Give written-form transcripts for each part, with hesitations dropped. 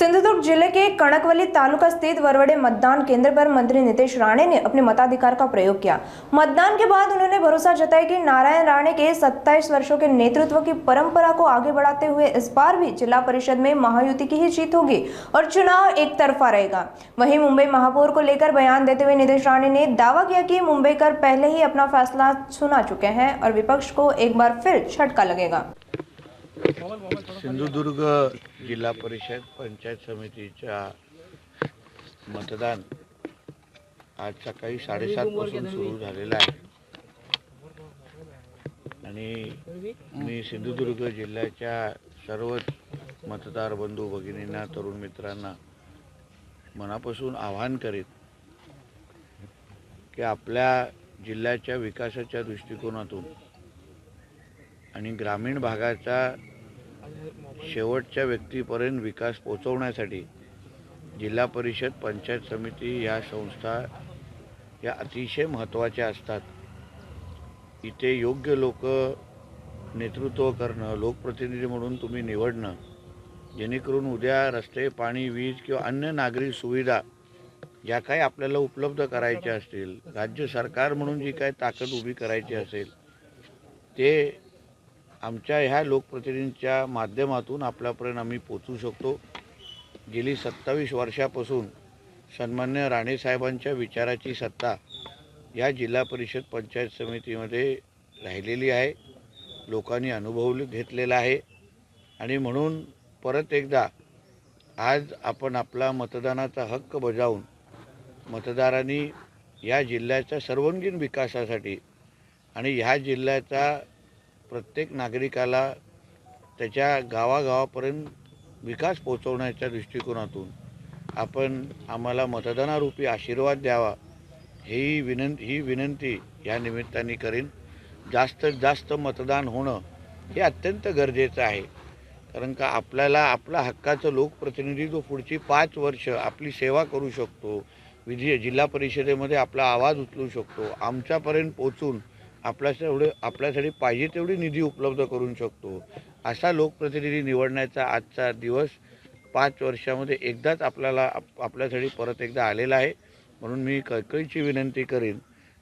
सिंधुदुर्ग जिले के कणकवली तालुका स्थित वरवड़े मतदान केंद्र पर मंत्री नितेश राणे ने अपने मताधिकार का प्रयोग किया। मतदान के बाद उन्होंने भरोसा जताया कि नारायण राणे के 27 वर्षों के नेतृत्व की परंपरा को आगे बढ़ाते हुए इस बार भी जिला परिषद में महायुति की ही जीत होगी और चुनाव एक तरफा रहेगा। वहीं मुंबई महापौर को लेकर बयान देते हुए नितेश राणे ने दावा किया कि मुंबईकर पहले ही अपना फैसला सुना चुके हैं और विपक्ष को एक बार फिर झटका लगेगा। सिंधुदुर्ग जिल्हा परिषद पंचायत समितीच्या मतदान आज सकाळी 7:30 पासून सुरू झालेलं आहे आणि मी सिंधुदुर्ग जिल्ह्याच्या सर्व मतदार बंधू भगिनींना तरुण मित्रांना मनापासून आवाहन करीत की आपल्या जिल्ह्याच्या विकासाच्या दृष्टिकोनातून आणि ग्रामीण भागाचा शेवटच्या व्यक्तीपर्यंत विकास पोहोचवण्यासाठी जिल्हा परिषद पंचायत समिती या संस्था या अतिशय महत्त्वाच्या असतात। इथे योग्य लोक नेतृत्व करणं, लोकप्रतिनिधी म्हणून तुम्ही निवडणं, जेणेकरून उद्या रस्ते, पाणी, वीज किंवा अन्य नागरी सुविधा ज्या काही आपल्याला उपलब्ध करायच्या असतील, राज्य सरकार म्हणून जी काही ताकद उभी करायची असेल ते आमच्या ह्या लोकप्रतिनिधींच्या माध्यमातून आपल्यापर्यंत आम्ही पोहोचू शकतो। गेली 27 वर्षापासून सन्मान्य राणे साहेबांच्या विचाराची सत्ता या जिल्हा परिषद पंचायत समितीमध्ये राहिलेली आहे, लोकांनी अनुभव घेतलेला आहे आणि म्हणून परत एकदा आज आपण आपला मतदानाचा हक्क बजावून मतदारांनी या जिल्ह्याच्या सर्वांगीण विकासासाठी आणि ह्या जिल्ह्याचा प्रत्येक नागरिकाला त्याच्या गावागावापर्यंत विकास पोहोचवण्याच्या दृष्टिकोनातून आपण आम्हाला मतदानारूपी आशीर्वाद द्यावा ही विनंती या निमित्ताने करीन। जास्तीत जास्त मतदान होणं हे अत्यंत गरजेचं आहे, कारण का आपल्याला आपला हक्काचं लोकप्रतिनिधी जो पुढची 5 वर्ष आपली सेवा करू शकतो, जिल्हा परिषदेमध्ये आपला आवाज उचलू शकतो, आमच्यापर्यंत पोहोचून आपल्यासाठी पाहिजे तेवढी निधी उपलब्ध करू शकतो, असा लोकप्रतिनिधी निवडण्याचा आजचा दिवस 5 वर्षामध्ये एकदाच आपल्यासाठी परत एकदा आलेला आहे। म्हणून मी कळकळीची विनंती करीन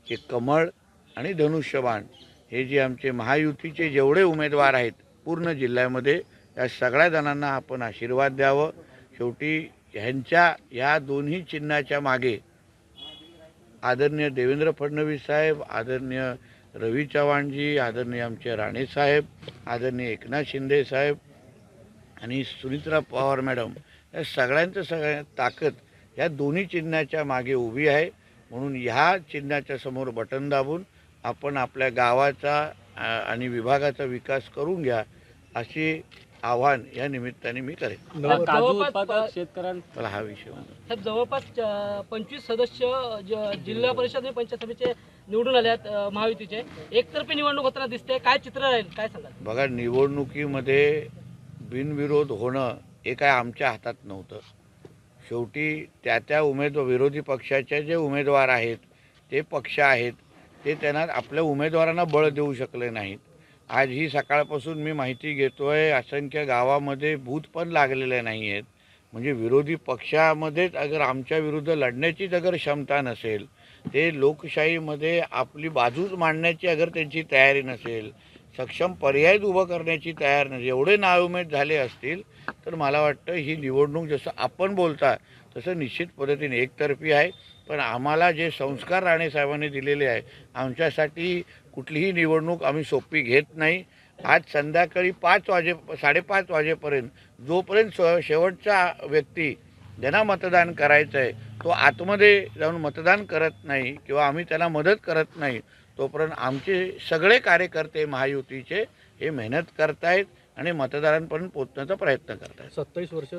की कमळ आणि धनुष्यबाण हे जे आमचे महायुतीचे जेवढे उमेदवार आहेत पूर्ण जिल्ह्यामध्ये या सगळ्या जणांना आपण आशीर्वाद द्यावं। शेवटी ह्यांच्या या दोन्ही चिन्हाच्या मागे आदरणीय देवेंद्र फडणवीस साहेब, आदरणीय रवी चव्हाणजी, आदरणीय आमचे राणे साहेब, आदरणीय एकनाथ शिंदे साहेब आणि सुनीत्रा पवार मॅडम या सगळ्या ताकद या दोन्ही चिन्हाच्या मागे उभी आहे। म्हणून ह्या चिन्हाच्या समोर बटन दाबून आपण आपल्या गावाचा आणि विभागाचा विकास करून घ्या अशी आव्हान या निमित्ताने मी करेन। शेतकऱ्यांना हा विषय साहेब जवळपास 25 सदस्य जिल्हा परिषद आणि पंचायत समितीचे निवडून आल्यात महायुतीचे, एकतर्फी निवडणूक होताना दिसते, काय चित्र राहील, काय सांगाल? बघा, निवडणुकीमध्ये बिनविरोध होणं हे काय आमच्या हातात नव्हतं। शेवटी त्या विरोधी पक्षाचे जे उमेदवार आहेत ते पक्ष आहेत ते त्यांना आपल्या उमेदवारांना बळ देऊ शकले नाहीत। आज ही सकाळपासून मी माहिती घेतोय असंख्य गावामध्ये बूथ पण लागलेले नाही आहेत। म्हणजे विरोधी पक्षामध्येच अगर आमच्या विरुद्ध लढण्याची अगर क्षमता नसेल, ते लोकशाहीमध्ये आपली बाजूच मांडण्याची अगर त्यांची तयारी नसेल, सक्षम पर्याय उभं करण्याची तयार नसेल, एवढे नाउमेद झाले असतील तर मला वाटतं ही निवडणूक जसं आपण बोलता तसं निश्चित पद्धतीने एकतर्फी आहे। पण आम्हाला जे संस्कार राणे साहेबांनी दिलेले आहे, आमच्यासाठी कुठलीही निवडणूक आम्ही सोपी घेत नाही। आज संध्याकाळी 5:30 वाजेपर्यंत जोपर्यंत शेवटचा व्यक्ती ज्यांना मतदान करायचं आहे तो आतमध्ये जाऊन मतदान करत नाही किंवा आम्ही त्याला मदत करत नाही, तोपर्यंत आमचे सगळे कार्यकर्ते महायुतीचे हे मेहनत करतायत आणि मतदारांपर्यंत पोहोचण्याचा प्रयत्न करतायत। 27 वर्ष